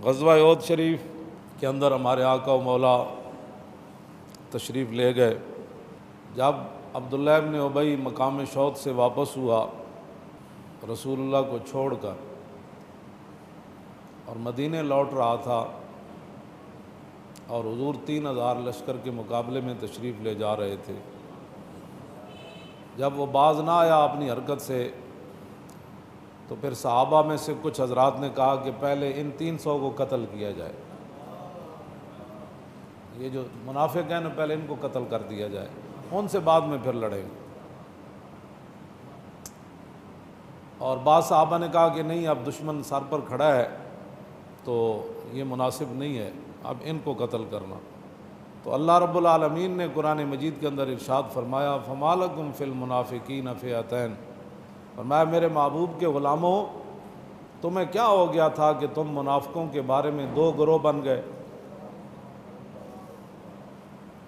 غزوہ احد شریف کے اندر ہمارے آقا و مولا تشریف لے گئے۔ جب عبداللہ ابن ابی مقام شوط سے واپس ہوا رسول اللہ کو چھوڑ کر اور مدینے لوٹ رہا تھا، اور حضور 3000 لشکر کے مقابلے میں تشریف لے جا رہے تھے، جب وہ باز نہ آیا اپنی حرکت سے تو پھر صحابہ میں سے کچھ حضرات نے کہا کہ پہلے ان 300 کو قتل کیا جائے، یہ جو منافق ہیں نا پہلے ان کو قتل کر دیا جائے، ان سے بعد میں پھر لڑیں گے۔ اور بعض صحابہ نے کہا کہ نہیں، اب دشمن سر پر کھڑا ہے تو یہ مناسب نہیں ہے اب ان کو قتل کرنا۔ تو اللہ رب العالمین نے قرآن مجید کے اندر ارشاد فرمایا فَمَا لَكُمْ فِي الْمُنَافِقِينَ فِئَتَيْنِ، فرمایا میرے محبوب کے غلاموں تمہیں کیا ہو گیا تھا کہ تم منافقوں کے بارے میں دو گروہ بن گئے؟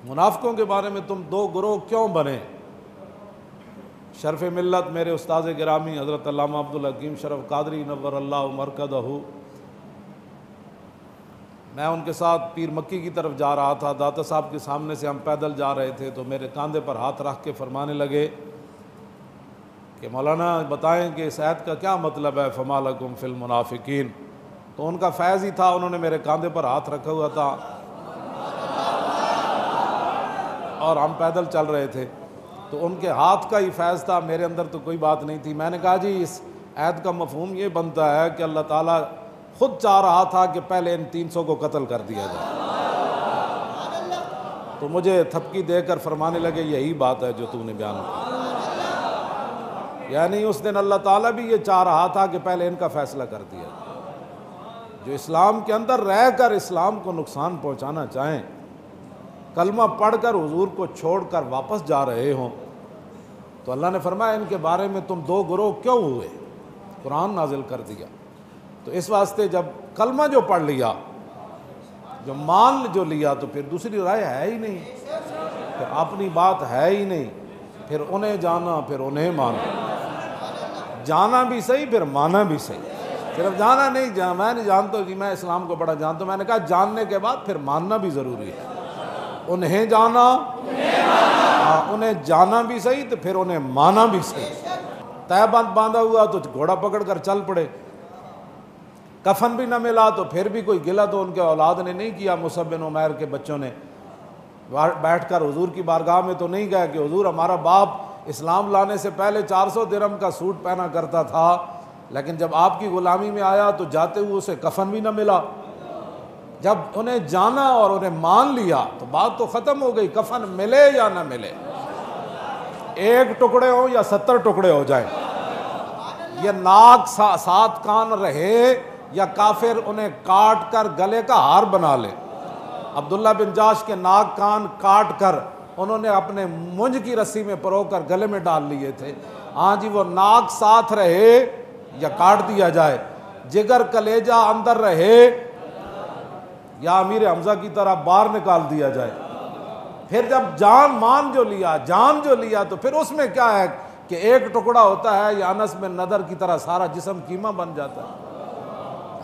منافقوں کے بارے میں تم دو گروہ کیوں بنے؟ شرف ملت میرے استاذ گرامی حضرت علامہ عبدالحکیم شرف قادری نور اللہ مرکزہ، میں ان کے ساتھ پیر مکی کی طرف جا رہا تھا، داتا صاحب کے سامنے سے ہم پیدل جا رہے تھے تو میرے کاندھے پر ہاتھ رکھ کے فرمانے لگے کہ مولانا بتائیں کہ اس آیت کا کیا مطلب ہے فَمَا لَكُمْ فِي الْمُنَافِقِينَ۔ تو ان کا فیض ہی تھا، انہوں نے میرے کاندھے پر ہاتھ رکھا ہوا تھا اور ہم پیدل چل رہے تھے، تو ان کے ہاتھ کا ہی فیض تھا، میرے اندر تو کوئی بات نہیں تھی۔ میں نے کہا جی اس آیت کا مفہوم یہ بنتا ہے کہ اللہ تعالیٰ خود چاہ رہا تھا کہ پہلے ان 300 کو قتل کر دیا جائے۔ تو مجھے تھپکی دے کر فرمانے لگے یہی بات ہے جو تو نے بیان کی، یعنی اس دن اللہ تعالیٰ بھی یہ چاہ رہا تھا کہ پہلے ان کا فیصلہ کر دیا جائے۔ جو اسلام کے اندر رہ کر اسلام کو نقصان پہنچانا چاہیں، کلمہ پڑھ کر حضور کو چھوڑ کر واپس جا رہے ہوں، تو اللہ نے فرمایا ان کے بارے میں تم دو گروہ کیوں ہوئے؟ قرآن نازل کر دیا۔ تو اس واسطے جب کلمہ جو پڑھ لیا، جو مان جو لیا، تو پھر دوسری رائے ہے ہی نہیں، پھر اپنی بات ہے ہی نہیں، پھر انہیں جانا پھر انہیں مانا، جانا بھی صحیح پھر مانا بھی صحیح، صرف جانا نہیں، میں نہیں جانتا کہ میں اسلام کو بڑا جانتا ہوں، میں نے کہا جاننے کے بعد پھر ماننا بھی ضروری ہے، انہیں جانا، انہیں جانا بھی صحیح تو پھر انہیں مانا بھی صحیح۔ تہ بند باندھا ہوا تو گھوڑا پکڑ کر چل پڑے، کفن بھی نہ ملا تو پھر بھی کوئی گلہ تو ان کے اولاد نے نہیں کیا، مصعب بن عمیر کے بچوں نے بیٹھ کر حضور کی بارگاہ میں تو نہیں گئے کہ حضور ہمارا باپ اسلام لانے سے پہلے 400 درہم کا سوٹ پہنا کرتا تھا، لیکن جب آپ کی غلامی میں آیا تو جاتے ہوئے اسے کفن بھی نہ ملا۔ جب انہیں جانا اور انہیں مان لیا تو بات تو ختم ہو گئی، کفن ملے یا نہ ملے، ایک ٹکڑے ہوں یا 70 ٹکڑے ہو جائیں، یہ ناک 7 کان رہے یا کافر انہیں کاٹ کر گلے کا ہار بنا لے۔ عبداللہ بن جاش کے ناک کان کاٹ کر انہوں نے اپنے مونج کی رسی میں پرو کر گلے میں ڈال لیے تھے۔ ہاں جی، وہ ناک ساتھ رہے یا کاٹ دیا جائے، جگر کلیجہ اندر رہے یا امیر حمزہ کی طرح باہر نکال دیا جائے۔ پھر جب جان مان جو لیا، جان جو لیا، تو پھر اس میں کیا ہے کہ ایک ٹکڑا ہوتا ہے یا انس بن نضر کی طرح سارا جسم قیمہ بن جاتا ہے۔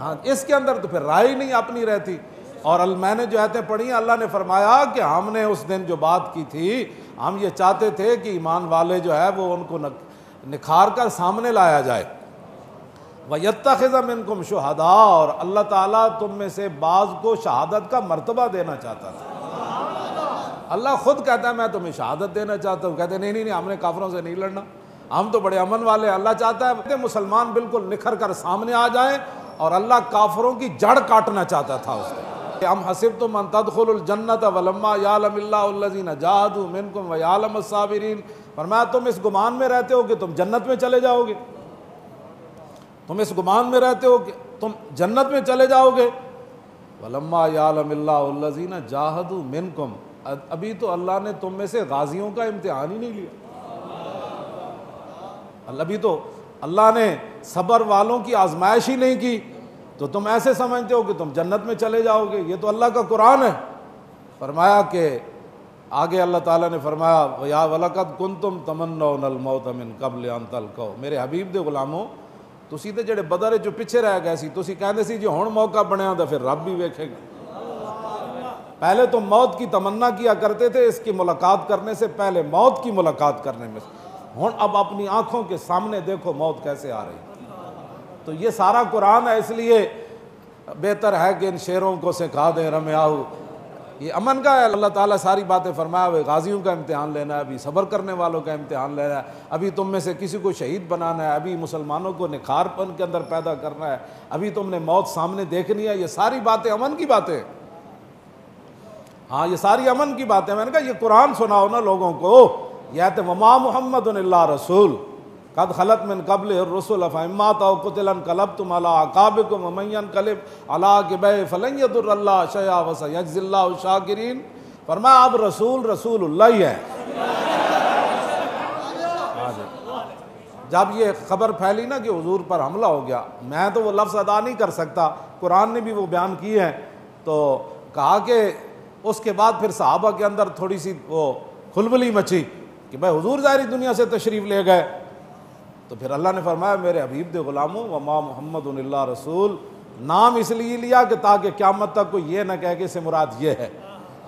ہاں، اس کے اندر تو پھر رائے نہیں اپنی رہتی۔ اور میں نے جو آیتیں پڑھی ہیں، اللہ نے فرمایا کہ ہم نے اس دن جو بات کی تھی، ہم یہ چاہتے تھے کہ ایمان والے جو ہے وہ ان کو نکھار کر سامنے لایا جائے۔ وَيَتَّخِذَ مِنْكُمْ شُهَدَاءَ، اور اللہ تعالیٰ تم میں سے بعض کو شہادت کا مرتبہ دینا چاہتا تھا۔ اللہ خود کہتا ہے میں تمہیں شہادت دینا چاہتا ہوں، کہتے ہیں نہیں ہم نے کافروں سے نہیں لڑنا، ہم تو بڑے امن والے۔ اللہ چاہتا ہے کہ مسلمان بالکل نکھر کر سامنے آ جائیں، اور اللہ کافروں کی جڑ کاٹنا چاہتا تھا اس نے۔ ام حسبتم ان تدخلوا الجنۃ ولما یعلم اللہ الذین جاہدوا منکم ویعلم الصابرین، فرمایا تم اس گمان میں رہتے ہو کہ تم جنت میں چلے جاؤ گے، تم اس گمان میں رہتے ہو کہ تم جنت میں چلے جاؤ گے۔ ولما یعلم اللہ الذین جاہدوا منکم، ابھی تو اللہ نے تم میں سے غازیوں کا امتحان ہی نہیں لیا، ابھی تو اللہ نے صبر والوں کی آزمائش ہی نہیں کی، تو تم ایسے سمجھتے ہو کہ تم جنت میں چلے جاؤ گے۔ یہ تو اللہ کا قرآن ہے۔ فرمایا کہ آگے اللہ تعالیٰ نے فرمایا وَيَا وَلَقَدْ كُنْتُمْ تَمَنَّوْنَ الْمَوْتَ مِنْ قَبْلِ أَنْ تَلْقَوْا، میرے حبیب دے غلاموں تسی تے جڑے بدر جو پیچھے رہ گئے سی تسی کہندے سی جی ہن موقع بنیا تو پھر رب بھی ویکھے گا۔ پہلے تو موت کی تمنا کیا کرتے تھے اس کی ملاقات کرنے سے پہلے، موت کی ملاقات کرنے میں، ہن اب اپنی آنکھوں کے سامنے دیکھو موت کیسے آ رہی۔ تو یہ سارا قرآن ہے، اس لیے بہتر ہے کہ ان شعروں کو سکھا دیں رمیاؤ۔ یہ امن کا ہے، اللہ تعالیٰ ساری باتیں فرمایا ہوئے، غازیوں کا امتحان لینا ہے، ابھی صبر کرنے والوں کا امتحان لینا ہے، ابھی تم میں سے کسی کو شہید بنانا ہے، ابھی مسلمانوں کو نکھار پن کے اندر پیدا کرنا ہے، ابھی تم نے موت سامنے دیکھنی ہے۔ یہ ساری باتیں امن کی باتیں، ہاں یہ ساری امن کی باتیں۔ میں نے کہا یہ قرآن سناؤ نا لوگوں کو۔ یہ آیت وما محمد الا رسول قد خلت من قبلہ الرسل افإن مات أو قتل انقلبتم على أعقابكم ومن ينقلب على عقبيه فلن يضر الله شيئا وسيجزي الله الشاكرين۔ فرمایا اب رسول رسول اللہ ہی ہے۔ جب یہ خبر پھیلی نا کہ حضور پر حملہ ہو گیا، میں تو وہ لفظ ادا نہیں کر سکتا، قرآن نے بھی وہ بیان کیے ہیں، تو کہا کہ اس کے بعد پھر صحابہ کے اندر تھوڑی سی وہ کھلبلی مچی کہ بھائی حضور ظاہری دنیا سے تشریف لے گئے۔ تو پھر اللہ نے فرمایا میرے حبیب دے غلاموں وما محمد الا رسول، نام اس لیے لیا کہ تاکہ قیامت تک کوئی یہ نہ کہے کہ اس سے مراد یہ ہے،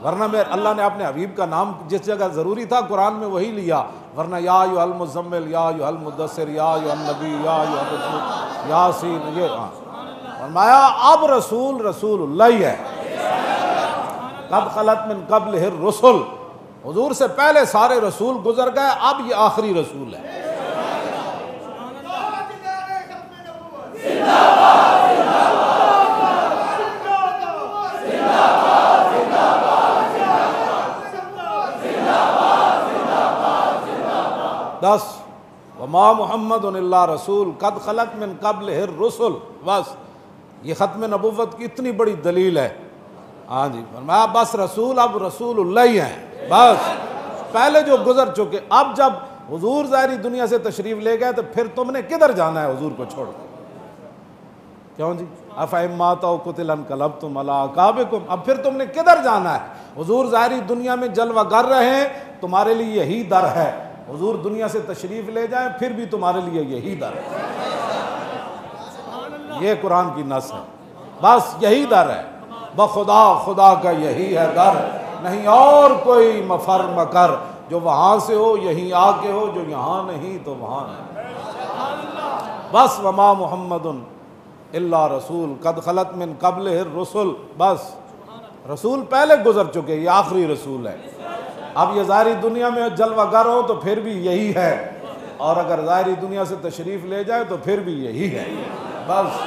ورنہ میں اللہ نے اپنے حبیب کا نام جس جگہ ضروری تھا قرآن میں وہی لیا، ورنہ یا ایھا المزمل، یا ایھا المدثر، یا ایھا النبی، یا ایھا الرسول، یاسین، یہ فرمایا اب رسول رسول اللہ ہی ہے۔ قد خلت من قبلہ الرسل، حضور سے پہلے سارے رسول گزر گئے، اب یہ آخری رسول ہے۔ دس وما محمد الا رسول قد خلت من قبلہ الرسل، بس یہ ختم نبوت کی اتنی بڑی دلیل ہے۔ ہاں جی فرمایا بس رسول اب رسول اللہ ہی ہیں، بس پہلے جو گزر چکے، اب جب حضور ظاہری دنیا سے تشریف لے گئے تو پھر تم نے کدھر جانا ہے حضور کو چھوڑ کر؟ کیوں جی افإن مات أو قتل انقلبتم على أعقابكم، اب پھر تم نے کدھر جانا ہے؟ حضور ظاہری دنیا میں جلوہ گر رہے ہیں، تمہارے لیے یہی در ہے، حضور دنیا سے تشریف لے جائیں پھر بھی تمہارے لیے یہی در ہے۔ یہ قرآن کی نص ہے، بس یہی در ہے، بخدا خدا کا یہی ہے در، نہیں اور کوئی مفر مکر، جو وہاں سے ہو یہیں آ کے ہو، جو یہاں نہیں تو وہاں نہیں۔ بس وما محمد الا رسول قد خلت من قبلہ الرسل، بس رسول پہلے گزر چکے، یہ آخری رسول ہے۔ اب یہ ظاہری دنیا میں جلوہ گر ہو تو پھر بھی یہی ہے، اور اگر ظاہری دنیا سے تشریف لے جائے تو پھر بھی یہی ہے، بس